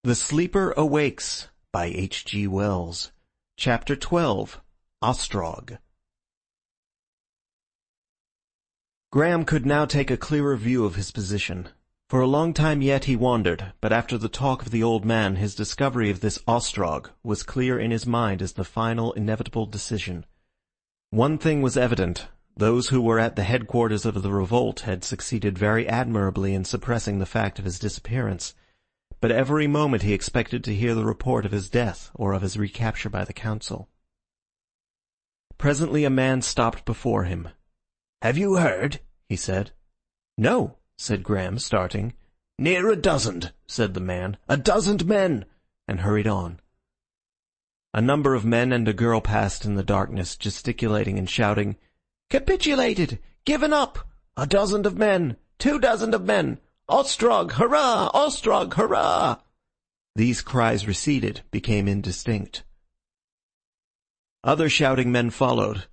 The Sleeper Awakes by H.G.Wells. Chapter 12. Ostrog. Graham could now take a clearer view of his position. For a long time yet he wandered, but after the talk of the old man, his discovery of this Ostrog was clear in his mind as the final, inevitable decision. One thing was evident. Those who were at the headquarters of the revolt had succeeded very admirably in suppressing the fact of his disappearance. But every moment he expected to hear the report of his death or of his recapture by the council. Presently a man stopped before him. "Have you heard?" he said. "No," said Graham, starting. "Near a dozen," said the man. "A dozen men," and hurried on. A number of men and a girl passed in the darkness, gesticulating and shouting, "Capitulated! Given up! A dozen of men! 2 dozen of men! Ostrog, hurrah! Ostrog, hurrah!" These cries receded, became indistinct. Other shouting men followed.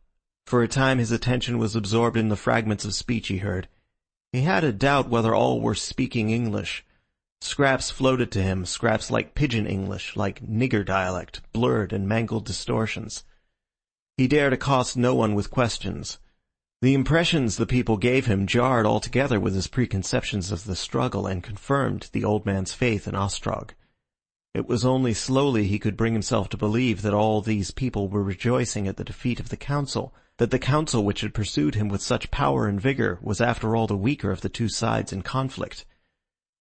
For a time his attention was absorbed in the fragments of speech he heard. He had a doubt whether all were speaking English. Scraps floated to him, scraps like pidgin English, like nigger dialect, blurred and mangled distortions. He dared accost no one with questions. The impressions the people gave him jarred altogether with his preconceptions of the struggle and confirmed the old man's faith in Ostrog. It was only slowly he could bring himself to believe that all these people were rejoicing at the defeat of the council, that the council which had pursued him with such power and vigor was after all the weaker of the two sides in conflict.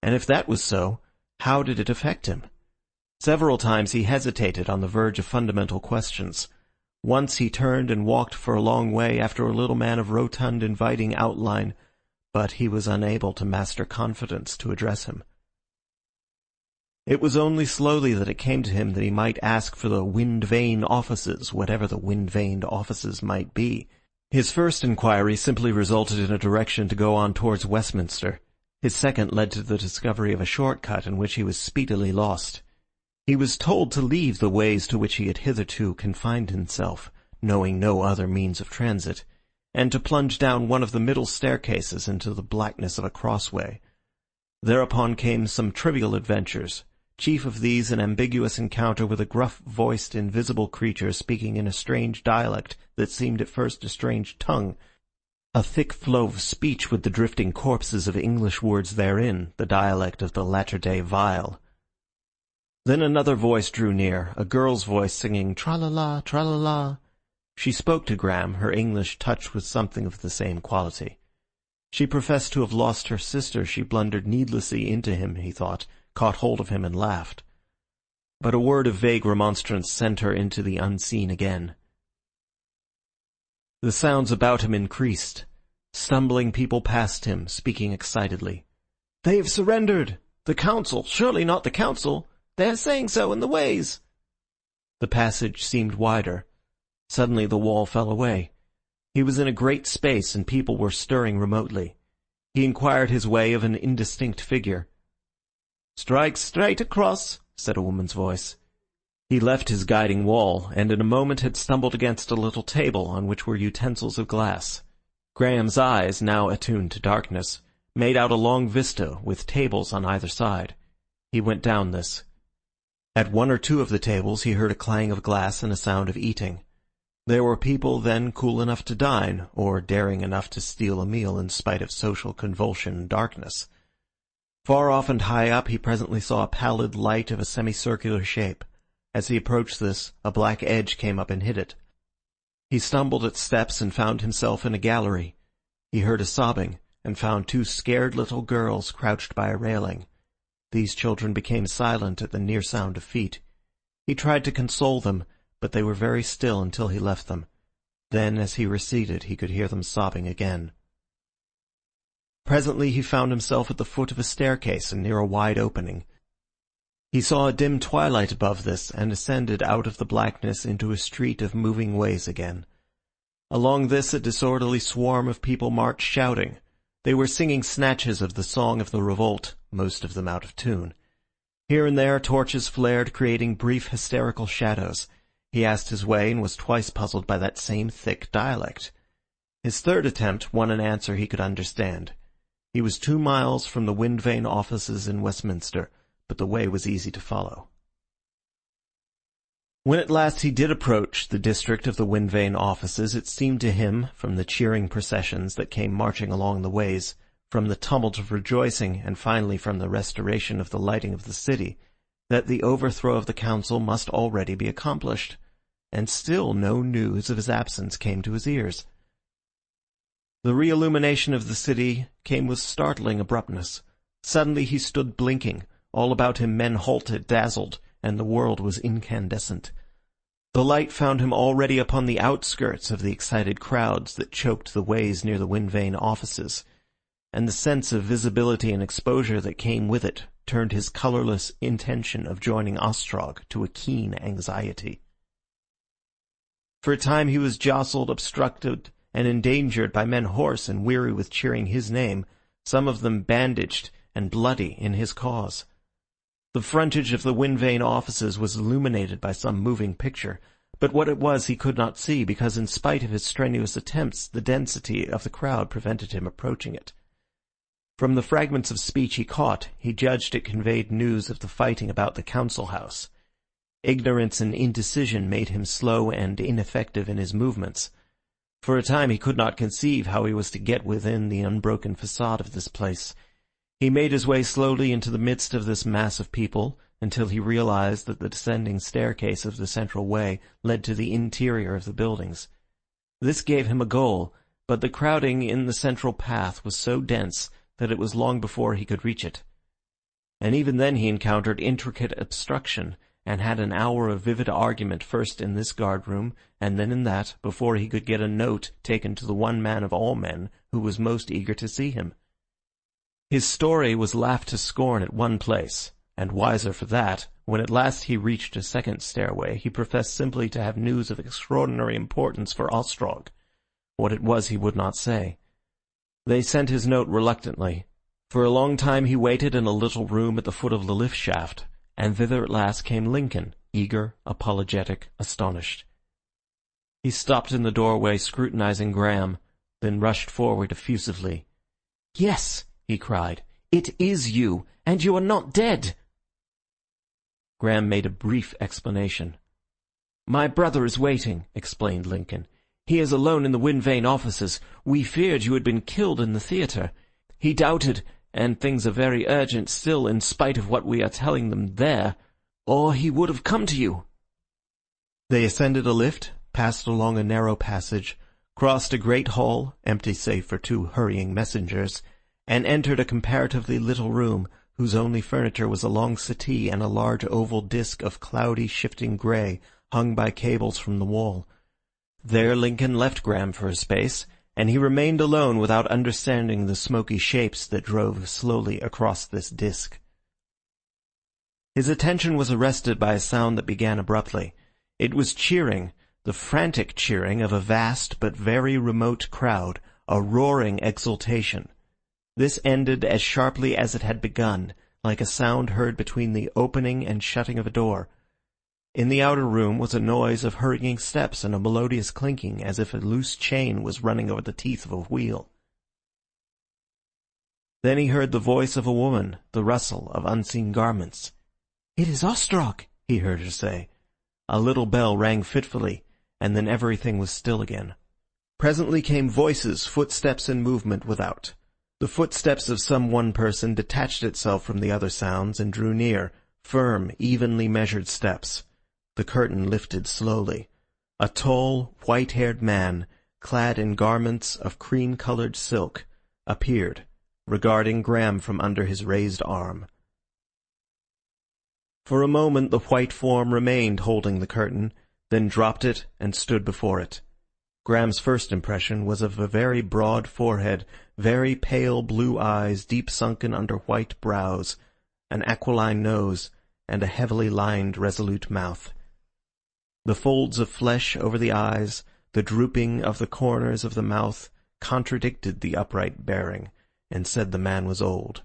And if that was so, how did it affect him? Several times he hesitated on the verge of fundamental questions. Once he turned and walked for a long way after a little man of rotund, inviting outline, but he was unable to master confidence to address him. It was only slowly that it came to him that he might ask for the wind-vane offices, whatever the wind-vaned offices might be. His first inquiry simply resulted in a direction to go on towards Westminster. His second led to the discovery of a short-cut in which he was speedily lost. He was told to leave the ways to which he had hitherto confined himself, knowing no other means of transit, and to plunge down one of the middle staircases into the blackness of a crossway. Thereupon came some trivial adventures, chief of these an ambiguous encounter with a gruff-voiced invisible creature speaking in a strange dialect that seemed at first a strange tongue, a thick flow of speech with the drifting corpses of English words therein, the dialect of the latter-day vile. Then another voice drew near, a girl's voice singing tra-la-la, tra-la-la. She spoke to Graham, her English touched with something of the same quality. She professed to have lost her sister. She blundered needlessly into him, he thought, caught hold of him and laughed. But a word of vague remonstrance sent her into the unseen again. The sounds about him increased. Stumbling people passed him, speaking excitedly. "They have surrendered! The council! Surely not the council! They are saying so in the ways!" The passage seemed wider. Suddenly the wall fell away. He was in a great space, and people were stirring remotely. He inquired his way of an indistinct figure. "Strike straight across," said a woman's voice. He left his guiding wall, and in a moment had stumbled against a little table on which were utensils of glass. Graham's eyes, now attuned to darkness, made out a long vista with tables on either side. He went down this. At one or two of the tables he heard a clang of glass and a sound of eating. There were people then cool enough to dine, or daring enough to steal a meal in spite of social convulsion and darkness. Far off and high up he presently saw a pallid light of a semicircular shape. As he approached this, a black edge came up and hid it. He stumbled at steps and found himself in a gallery. He heard a sobbing, and found 2 scared little girls crouched by a railing. These children became silent at the near sound of feet. He tried to console them, but they were very still until he left them. Then, as he receded, he could hear them sobbing again. Presently he found himself at the foot of a staircase and near a wide opening. He saw a dim twilight above this, and ascended out of the blackness into a street of moving ways again. Along this a disorderly swarm of people marched shouting. They were singing snatches of the song of the revolt, most of them out of tune. Here and there torches flared, creating brief hysterical shadows. He asked his way and was twice puzzled by that same thick dialect. His third attempt won an answer he could understand. He was 2 miles from the wind-vane offices in Westminster, but the way was easy to follow. When at last he did approach the district of the Wind-Vane offices, it seemed to him, from the cheering processions that came marching along the ways, from the tumult of rejoicing, and finally from the restoration of the lighting of the city, that the overthrow of the council must already be accomplished, and still no news of his absence came to his ears. The re-illumination of the city came with startling abruptness. Suddenly he stood blinking. All about him men halted, dazzled, and the world was incandescent. The light found him already upon the outskirts of the excited crowds that choked the ways near the Wind-Vane offices, and the sense of visibility and exposure that came with it turned his colourless intention of joining Ostrog to a keen anxiety. For a time he was jostled, obstructed, and endangered by men hoarse and weary with cheering his name, some of them bandaged and bloody in his cause. The frontage of the Wind-Vane offices was illuminated by some moving picture, but what it was he could not see, because in spite of his strenuous attempts, the density of the crowd prevented him approaching it. From the fragments of speech he caught, he judged it conveyed news of the fighting about the council house. Ignorance and indecision made him slow and ineffective in his movements. For a time he could not conceive how he was to get within the unbroken facade of this place. He made his way slowly into the midst of this mass of people, until he realized that the descending staircase of the central way led to the interior of the buildings. This gave him a goal, but the crowding in the central path was so dense that it was long before he could reach it. And even then he encountered intricate obstruction, and had an hour of vivid argument first in this guard-room, and then in that, before he could get a note taken to the one man of all men who was most eager to see him. His story was laughed to scorn at one place, and wiser for that, when at last he reached a second stairway, he professed simply to have news of extraordinary importance for Ostrog. What it was he would not say. They sent his note reluctantly. For a long time he waited in a little room at the foot of the lift shaft, and thither at last came Lincoln, eager, apologetic, astonished. He stopped in the doorway, scrutinizing Graham, then rushed forward effusively. "Yes," he cried, "it is you, and you are not dead." Graham made a brief explanation. "My brother is waiting," explained Lincoln. "He is alone in the Wind-Vane offices. We feared you had been killed in the theatre. He doubted, and things are very urgent still in spite of what we are telling them there, or he would have come to you." They ascended a lift, passed along a narrow passage, crossed a great hall, empty save for 2 hurrying messengers, and entered a comparatively little room, whose only furniture was a long settee and a large oval disk of cloudy, shifting grey, hung by cables from the wall. There Lincoln left Graham for a space, and he remained alone without understanding the smoky shapes that drove slowly across this disk. His attention was arrested by a sound that began abruptly. It was cheering, the frantic cheering of a vast but very remote crowd, a roaring exultation. This ended as sharply as it had begun, like a sound heard between the opening and shutting of a door. In the outer room was a noise of hurrying steps and a melodious clinking, as if a loose chain was running over the teeth of a wheel. Then he heard the voice of a woman, the rustle of unseen garments. "It is Ostrog," he heard her say. A little bell rang fitfully, and then everything was still again. Presently came voices, footsteps and movement without. The footsteps of some one person detached itself from the other sounds and drew near, firm, evenly measured steps. The curtain lifted slowly. A tall, white-haired man, clad in garments of cream-colored silk, appeared, regarding Graham from under his raised arm. For a moment the white form remained holding the curtain, then dropped it and stood before it. Graham's first impression was of a very broad forehead, very pale blue eyes deep sunken under white brows, an aquiline nose, and a heavily lined, resolute mouth. The folds of flesh over the eyes, the drooping of the corners of the mouth, contradicted the upright bearing, and said the man was old.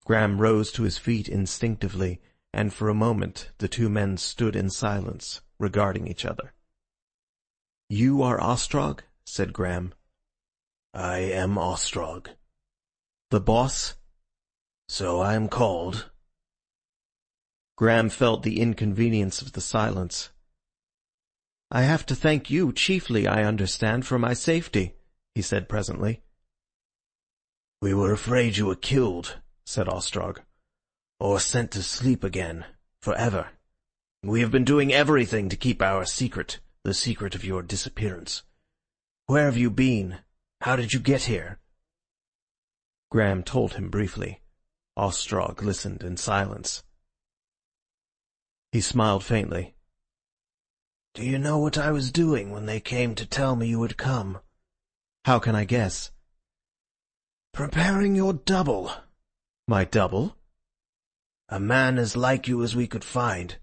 Graham rose to his feet instinctively, and for a moment the 2 men stood in silence, regarding each other. "You are Ostrog?" said Graham. "I am Ostrog." "The boss?" "So I am called." Graham felt the inconvenience of the silence. "I have to thank you chiefly, I understand, for my safety," he said presently. "We were afraid you were killed," said Ostrog, "or sent to sleep again, forever. We have been doing everything to keep our secret, the secret of your disappearance. Where have you been? How did you get here?" Graham told him briefly. Ostrog listened in silence. He smiled faintly. "Do you know what I was doing when they came to tell me you had come?" "How can I guess?" "Preparing your double." "My double?" "A man as like you as we could find.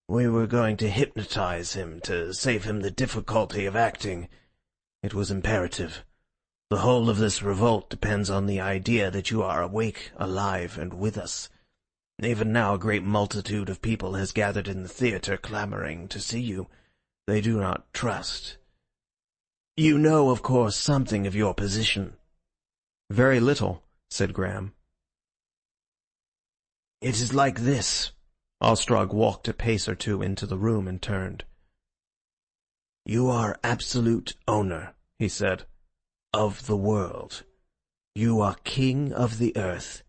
We were going to hypnotize him, to save him the difficulty of acting. It was imperative. The whole of this revolt depends on the idea that you are awake, alive, and with us. Even now a great multitude of people has gathered in the theatre clamoring to see you. They do not trust. You know, of course, something of your position." "Very little," said Graham. "It is like this." Ostrog walked a pace or two into the room and turned. "You are absolute owner," he said, "of the world. You are king of the earth.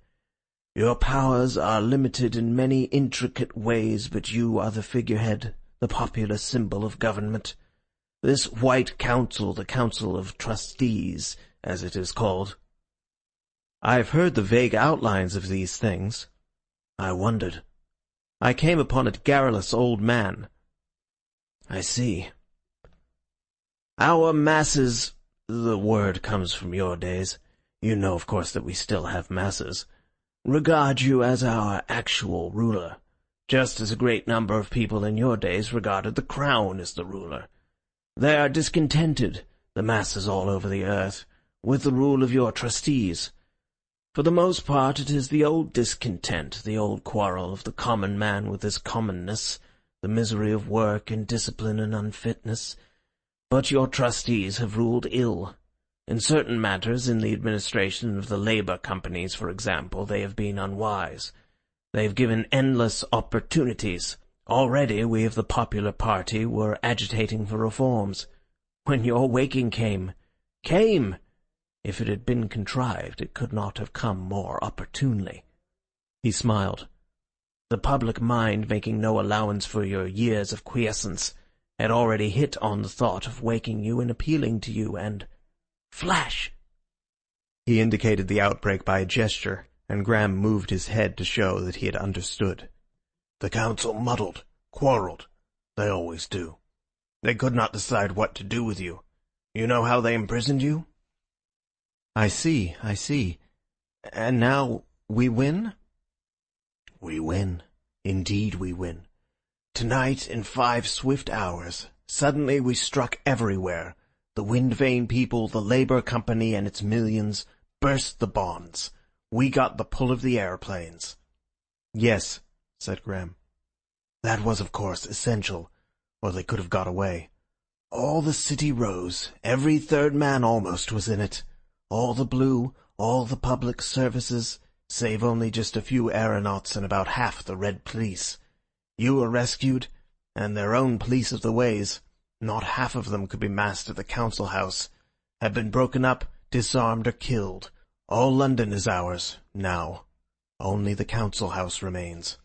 Your powers are limited in many intricate ways, but you are the figurehead, the popular symbol of government. This White Council, the Council of Trustees, as it is called." "I've heard the vague outlines of these things." "I wondered." "I came upon a garrulous old man." "I see. Our masses, the word comes from your days. You know, of course, that we still have masses. Regard you as our actual ruler, just as a great number of people in your days regarded the crown as the ruler. They are discontented, the masses all over the earth, with the rule of your trustees. For the most part it is the old discontent, the old quarrel of the common man with his commonness, the misery of work and discipline and unfitness. But your trustees have ruled ill. In certain matters, in the administration of the labour companies, for example, they have been unwise. They have given endless opportunities. Already we of the popular party were agitating for reforms. When your waking came. If it had been contrived, it could not have come more opportunely." He smiled. "The public mind, making no allowance for your years of quiescence, had already hit on the thought of waking you and appealing to you, and flash!" He indicated the outbreak by a gesture, and Graham moved his head to show that he had understood. "The council muddled, quarreled. They always do. They could not decide what to do with you. You know how they imprisoned you?" I see. And now we win?" "We win. Indeed we win. Tonight, in 5 swift hours, suddenly we struck everywhere. The Wind Vane people, the Labour Company and its millions, burst the bonds. We got the pull of the airplanes." "Yes," said Graham. "That was, of course, essential, or they could have got away. All the city rose. Every third man almost was in it. All the blue, all the public services, save only just a few aeronauts and about half the red police. You were rescued, and their own police of the ways, not half of them could be massed at the council house, have been broken up, disarmed, or killed. All London is ours, now. Only the council house remains.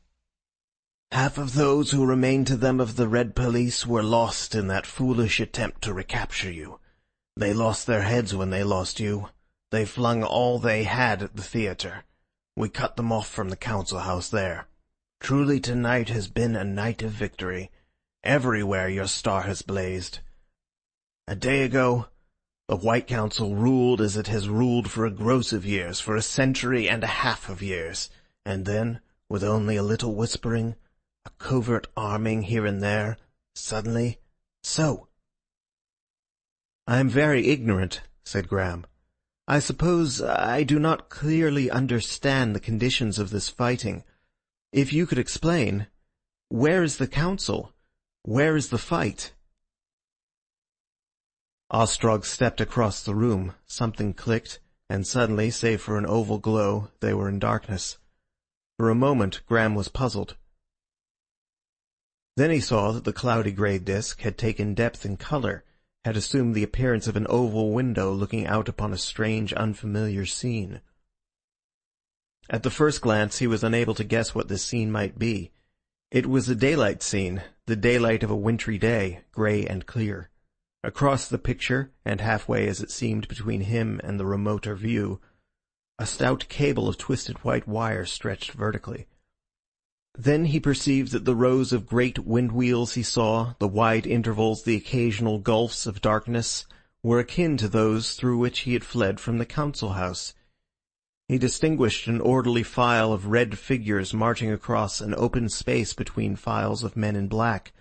Half of those who remained to them of the red police were lost in that foolish attempt to recapture you. They lost their heads when they lost you. They flung all they had at the theatre. We cut them off from the council house there. Truly tonight has been a night of victory. Everywhere your star has blazed. A day ago, the White Council ruled as it has ruled for a gross of years, for a century and a half of years, and then, with only a little whispering, a covert arming here and there, suddenly, so. "I am very ignorant," said Graham. "I suppose I do not clearly understand the conditions of this fighting. If you could explain, where is the council? Where is the fight?" Ostrog stepped across the room, something clicked, and suddenly, save for an oval glow, they were in darkness. For a moment Graham was puzzled. Then he saw that the cloudy grey disk had taken depth and colour, had assumed the appearance of an oval window looking out upon a strange, unfamiliar scene. At the first glance he was unable to guess what this scene might be. It was a daylight scene, the daylight of a wintry day, grey and clear. Across the picture, and halfway as it seemed between him and the remoter view, a stout cable of twisted white wire stretched vertically. Then he perceived that the rows of great wind-wheels he saw, the wide intervals, the occasional gulfs of darkness, were akin to those through which he had fled from the council-house. He distinguished an orderly file of red figures marching across an open space between files of men in black,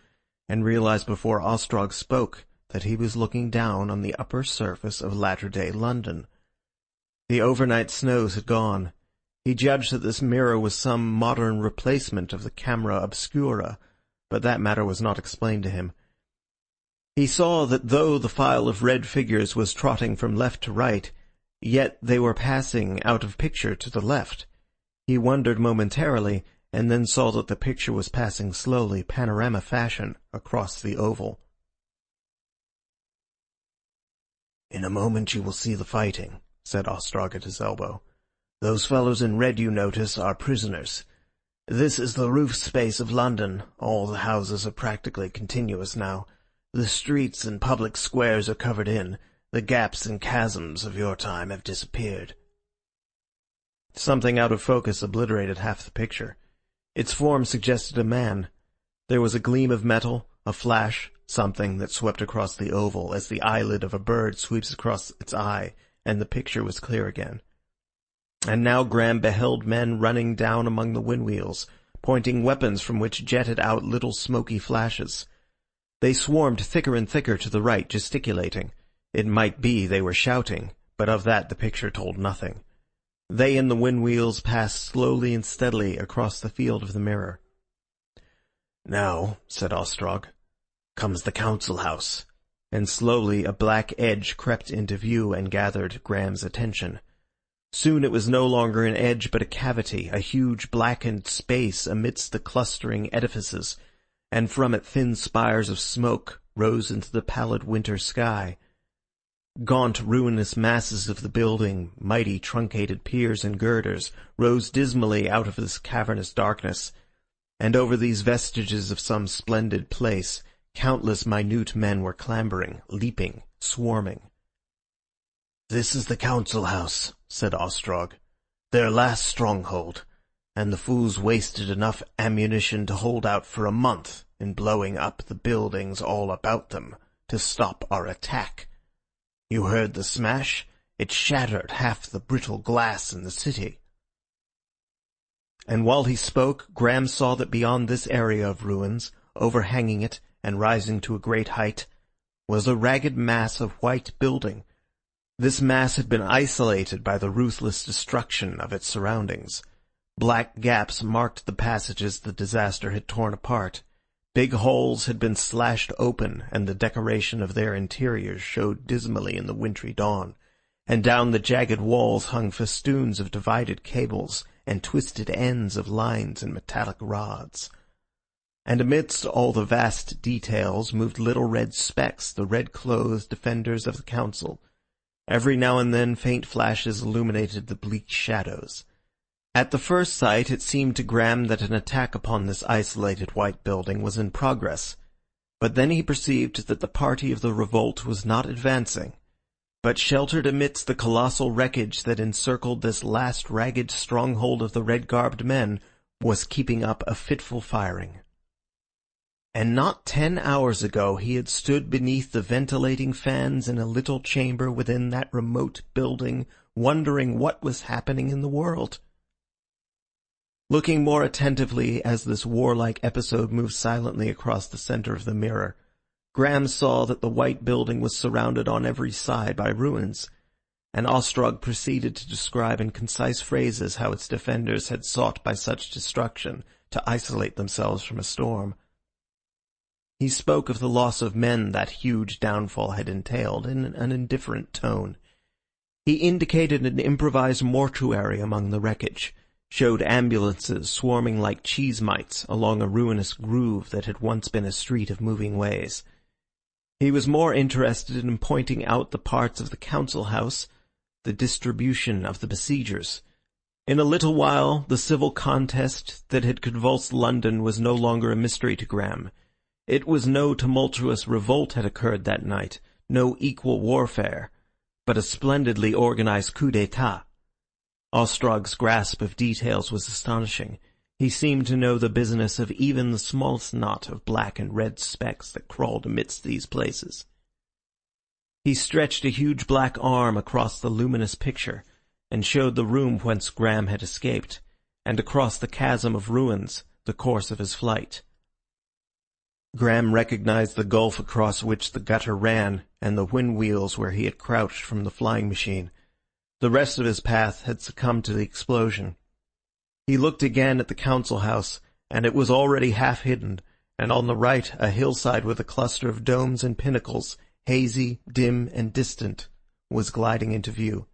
and realized before Ostrog spoke that he was looking down on the upper surface of latter-day London. The overnight snows had gone. He judged that this mirror was some modern replacement of the camera obscura, but that matter was not explained to him. He saw that though the file of red figures was trotting from left to right, yet they were passing out of picture to the left. He wondered momentarily, and then saw that the picture was passing slowly, panorama fashion, across the oval. "In a moment you will see the fighting," said Ostrog at his elbow. "Those fellows in red you notice are prisoners. This is the roof space of London. All the houses are practically continuous now. The streets and public squares are covered in. The gaps and chasms of your time have disappeared." Something out of focus obliterated half the picture. Its form suggested a man. There was a gleam of metal, a flash, something that swept across the oval as the eyelid of a bird sweeps across its eye, and the picture was clear again. And now Graham beheld men running down among the windwheels, pointing weapons from which jetted out little smoky flashes. They swarmed thicker and thicker to the right, gesticulating. It might be they were shouting, but of that the picture told nothing. They and the windwheels passed slowly and steadily across the field of the mirror. "Now," said Ostrog, "comes the council house," and slowly a black edge crept into view and gathered Graham's attention. Soon it was no longer an edge but a cavity, a huge blackened space amidst the clustering edifices, and from it thin spires of smoke rose into the pallid winter sky. Gaunt, ruinous masses of the building, mighty truncated piers and girders, rose dismally out of this cavernous darkness, and over these vestiges of some splendid place, countless minute men were clambering, leaping, swarming. "This is the council house," said Ostrog. "Their last stronghold, and the fools wasted enough ammunition to hold out for a month in blowing up the buildings all about them to stop our attack. You heard the smash? It shattered half the brittle glass in the city." And while he spoke, Graham saw that beyond this area of ruins, overhanging it and rising to a great height, was a ragged mass of white building. This mass had been isolated by the ruthless destruction of its surroundings. Black gaps marked the passages the disaster had torn apart. Big holes had been slashed open, and the decoration of their interiors showed dismally in the wintry dawn, and down the jagged walls hung festoons of divided cables and twisted ends of lines and metallic rods. And amidst all the vast details moved little red specks, the red-clothed defenders of the council. Every now and then faint flashes illuminated the bleak shadows. At the first sight it seemed to Graham that an attack upon this isolated white building was in progress, but then he perceived that the party of the revolt was not advancing, but sheltered amidst the colossal wreckage that encircled this last ragged stronghold of the red-garbed men, was keeping up a fitful firing. And not 10 hours ago he had stood beneath the ventilating fans in a little chamber within that remote building, wondering what was happening in the world. Looking more attentively as this warlike episode moved silently across the center of the mirror, Graham saw that the white building was surrounded on every side by ruins, and Ostrog proceeded to describe in concise phrases how its defenders had sought by such destruction to isolate themselves from a storm. He spoke of the loss of men that huge downfall had entailed in an indifferent tone. He indicated an improvised mortuary among the wreckage, showed ambulances swarming like cheese mites along a ruinous groove that had once been a street of moving ways. He was more interested in pointing out the parts of the council house, the distribution of the besiegers. In a little while, the civil contest that had convulsed London was no longer a mystery to Graham. It was no tumultuous revolt had occurred that night, no equal warfare, but a splendidly organized coup d'etat. Ostrog's grasp of details was astonishing. He seemed to know the business of even the smallest knot of black and red specks that crawled amidst these places. He stretched a huge black arm across the luminous picture, and showed the room whence Graham had escaped, and across the chasm of ruins the course of his flight. Graham recognized the gulf across which the gutter ran, and the wind-wheels where he had crouched from the flying machine. The rest of his path had succumbed to the explosion. He looked again at the council house, and it was already half hidden, and on the right a hillside with a cluster of domes and pinnacles, hazy, dim, and distant, was gliding into view.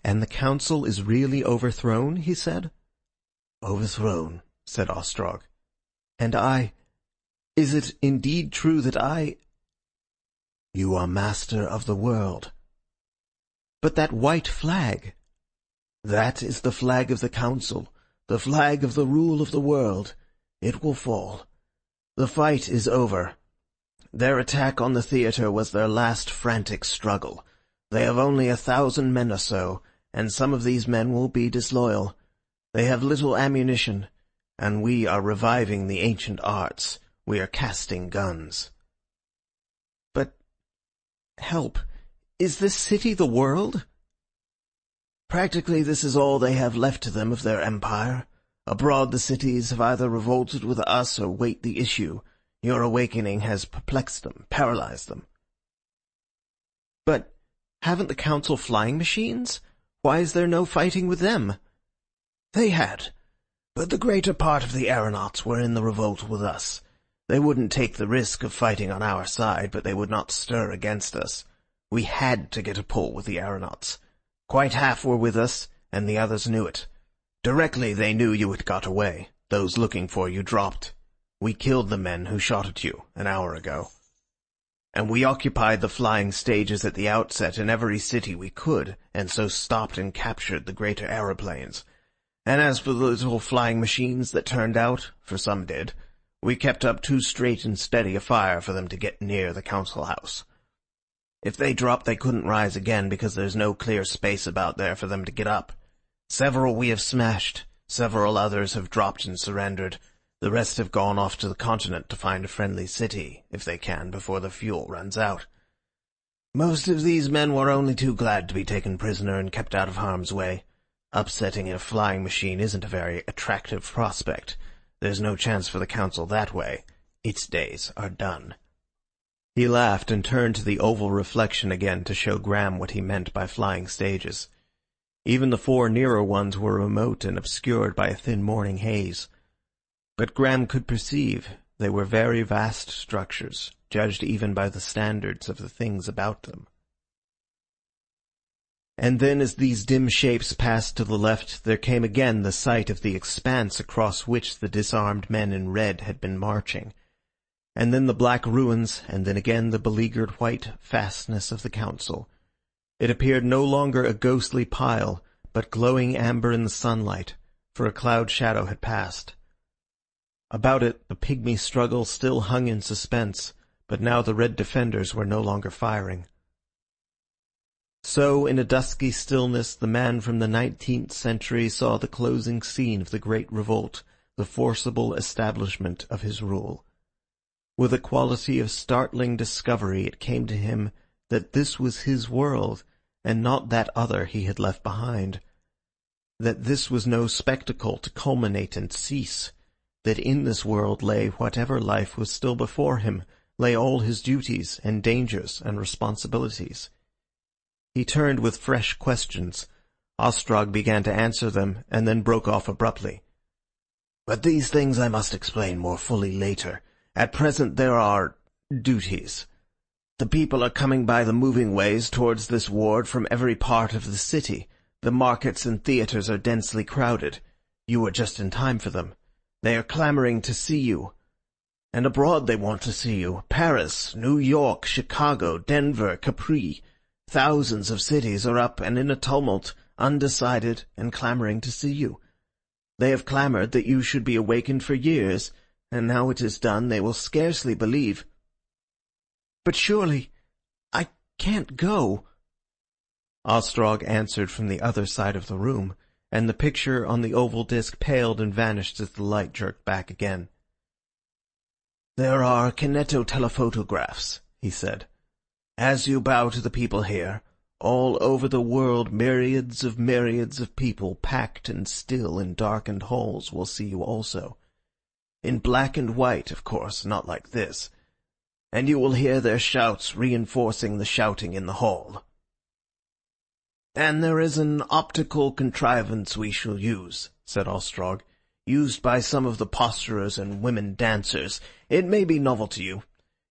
"And the council is really overthrown?" he said. "Overthrown," said Ostrog. "And is it indeed true that You are master of the world." "But that white flag—" "That is the flag of the council, the flag of the rule of the world. It will fall. The fight is over. Their attack on the theatre was their last frantic struggle. They have only 1,000 men or so, and some of these men will be disloyal. They have little ammunition, and we are reviving the ancient arts. We are casting guns." "But, help, is this city the world?" "Practically this is all they have left to them of their empire. Abroad the cities have either revolted with us or wait the issue. Your awakening has perplexed them, paralyzed them." "But haven't the council flying machines? Why is there no fighting with them?" "They had, but the greater part of the aeronauts were in the revolt with us. They wouldn't take the risk of fighting on our side, but they would not stir against us. We had to get a pull with the aeronauts. Quite half were with us, and the others knew it. Directly they knew you had got away, those looking for you dropped. We killed the men who shot at you an hour ago. And we occupied the flying stages at the outset in every city we could, and so stopped and captured the greater aeroplanes. And as for the little flying machines that turned out, for some did, we kept up too straight and steady a fire for them to get near the council house. If they dropped, they couldn't rise again because there's no clear space about there for them to get up. Several we have smashed, several others have dropped and surrendered. The rest have gone off to the continent to find a friendly city, if they can, before the fuel runs out. Most of these men were only too glad to be taken prisoner and kept out of harm's way. Upsetting a flying machine isn't a very attractive prospect. There's no chance for the council that way. Its days are done." He laughed and turned to the oval reflection again to show Graham what he meant by flying stages. Even the 4 nearer ones were remote and obscured by a thin morning haze. But Graham could perceive they were very vast structures, judged even by the standards of the things about them. And then as these dim shapes passed to the left, there came again the sight of the expanse across which the disarmed men in red had been marching, and then the black ruins, and then again the beleaguered white fastness of the council. It appeared no longer a ghostly pile, but glowing amber in the sunlight, for a cloud shadow had passed. About it the pygmy struggle still hung in suspense, but now the red defenders were no longer firing. So, in a dusky stillness, the man from the 19th century saw the closing scene of the great revolt, the forcible establishment of his rule. With a quality of startling discovery it came to him that this was his world, and not that other he had left behind. That this was no spectacle to culminate and cease. That in this world lay whatever life was still before him, lay all his duties and dangers and responsibilities. He turned with fresh questions. Ostrog began to answer them, and then broke off abruptly. "But these things I must explain more fully later. At present there are duties. The people are coming by the moving ways towards this ward from every part of the city. The markets and theatres are densely crowded. You are just in time for them. They are clamoring to see you. And abroad they want to see you. Paris, New York, Chicago, Denver, Capri. Thousands of cities are up and in a tumult, undecided, and clamoring to see you. They have clamored that you should be awakened for years, and now it is done they will scarcely believe. But surely I can't go. Ostrog answered from the other side of the room, and the picture on the oval disc paled and vanished as the light jerked back again. There are kinetotelephotographs, he said. As you bow to the people here, all over the world myriads of people packed and still in darkened halls will see you also. In black and white, of course, not like this. And you will hear their shouts reinforcing the shouting in the hall. And there is an optical contrivance we shall use, said Ostrog, used by some of the posturers and women dancers. It may be novel to you.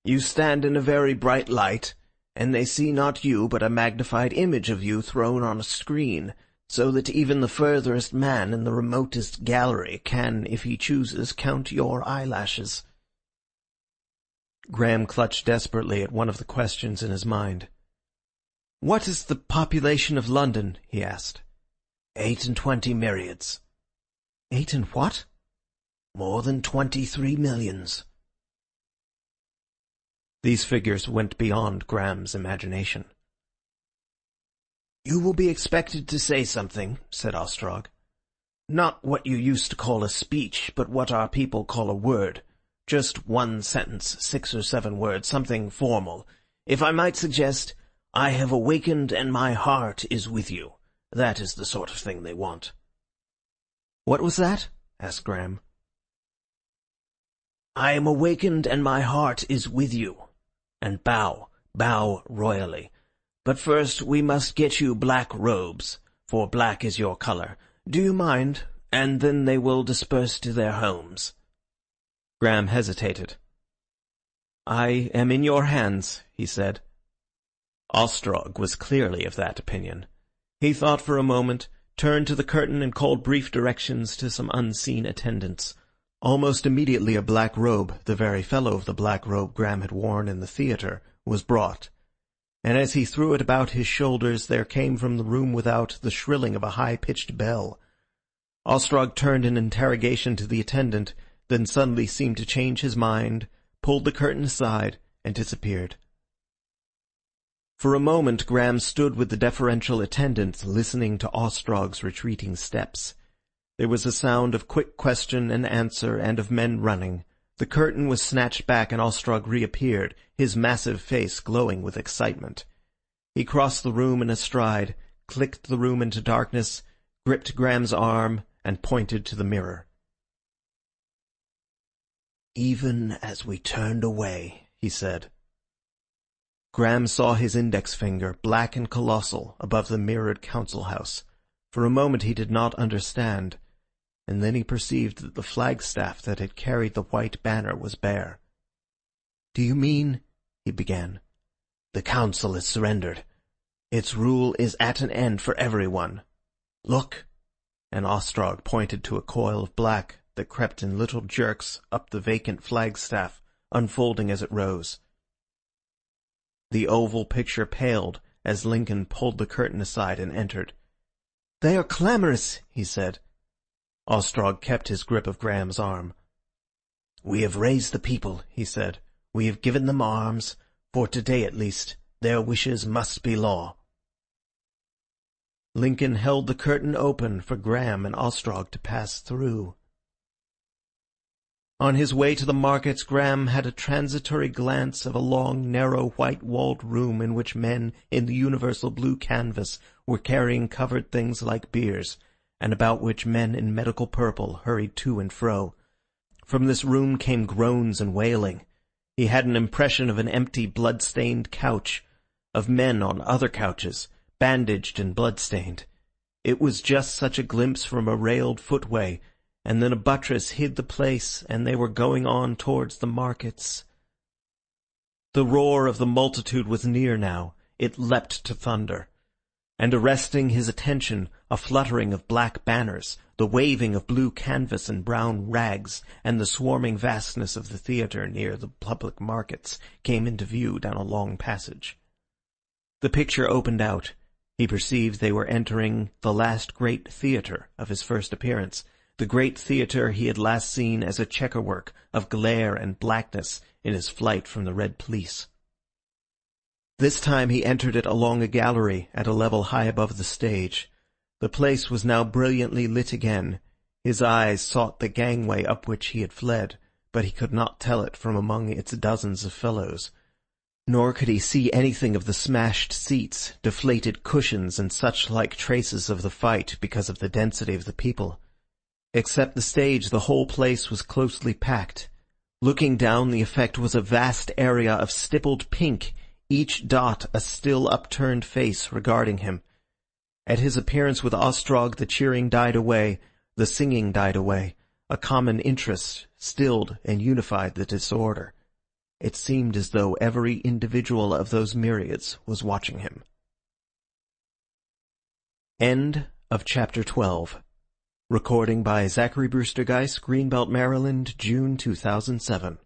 You stand in a very bright light, and they see not you but a magnified image of you thrown on a screen, so that even the furthest man in the remotest gallery can, if he chooses, count your eyelashes. Graham clutched desperately at one of the questions in his mind. "What is the population of London?" he asked. 28 myriads. 8 and what? More than 23 millions. These figures went beyond Graham's imagination. You will be expected to say something, said Ostrog. Not what you used to call a speech, but what our people call a word. Just one sentence, 6 or 7 words, something formal. If I might suggest, I have awakened and my heart is with you. That is the sort of thing they want. What was that? Asked Graham. I am awakened and my heart is with you. And bow royally. But first we must get you black robes, for black is your color. Do you mind? And then they will disperse to their homes. Graham hesitated. I am in your hands, he said. Ostrog was clearly of that opinion. He thought for a moment, turned to the curtain and called brief directions to some unseen attendants. Almost immediately a black robe, the very fellow of the black robe Graham had worn in the theatre, was brought. And as he threw it about his shoulders, there came from the room without the shrilling of a high-pitched bell. Ostrog turned in interrogation to the attendant, then suddenly seemed to change his mind, pulled the curtain aside, and disappeared. For a moment Graham stood with the deferential attendant, listening to Ostrog's retreating steps. There was a sound of quick question and answer and of men running. The curtain was snatched back and Ostrog reappeared, his massive face glowing with excitement. He crossed the room in a stride, clicked the room into darkness, gripped Graham's arm, and pointed to the mirror. Even as we turned away, he said. Graham saw his index finger, black and colossal, above the mirrored council house. For a moment he did not understand, and then he perceived that the flagstaff that had carried the white banner was bare. "Do you mean—" he began. "The council has surrendered. Its rule is at an end for everyone. Look!" And Ostrog pointed to a coil of black that crept in little jerks up the vacant flagstaff, unfolding as it rose. The oval picture paled as Lincoln pulled the curtain aside and entered. "They are clamorous," he said. Ostrog kept his grip of Graham's arm. "We have raised the people," he said. "We have given them arms. For today at least, their wishes must be law." Lincoln held the curtain open for Graham and Ostrog to pass through. On his way to the markets, Graham had a transitory glance of a long, narrow, white-walled room in which men in the universal blue canvas were carrying covered things like biers, and about which men in medical purple hurried to and fro. From this room came groans and wailing. He had an impression of an empty, blood-stained couch, of men on other couches, bandaged and blood-stained. It was just such a glimpse from a railed footway, and then a buttress hid the place, and they were going on towards the markets. The roar of the multitude was near now. It leapt to thunder. and arresting his attention, a fluttering of black banners, the waving of blue canvas and brown rags, and the swarming vastness of the theatre near the public markets came into view down a long passage. The picture opened out. He perceived they were entering the last great theatre of his first appearance, the great theatre he had last seen as a checkerwork of glare and blackness in his flight from the Red Police. This time he entered it along a gallery at a level high above the stage. The place was now brilliantly lit again. His eyes sought the gangway up which he had fled, but he could not tell it from among its dozens of fellows. Nor could he see anything of the smashed seats, deflated cushions, and such-like traces of the fight because of the density of the people. Except the stage, the whole place was closely packed. Looking down, the effect was a vast area of stippled pink, each dot a still upturned face regarding him. At his appearance with Ostrog, the cheering died away, the singing died away. A common interest stilled and unified the disorder. It seemed as though every individual of those myriads was watching him. End of Chapter 12. Recording by Zachary Brewster Geiss, Greenbelt, Maryland, June 2007.